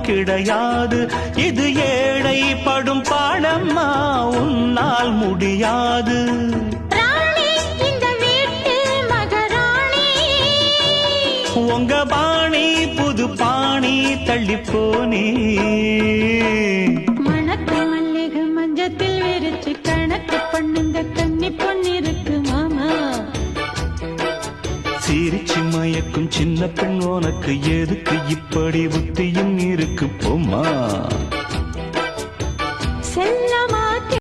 கிடையாது. இது ஏழை படும் பாடம்மா, உன்னால் முடியாது. உங்க பாணி புது பாணி தள்ளிப்போனே. மணக்கு மல்லிகை மஞ்சத்தில் விரிச்சு கணக்கு பண்ணுங்க, கன்னி பொண்ணு இருக்கு மாமா. சிரிச்சு மயக்கும் சின்ன பெண் உனக்கு எதுக்கு இப்படி புத்தியும் இருக்கு போம்மா.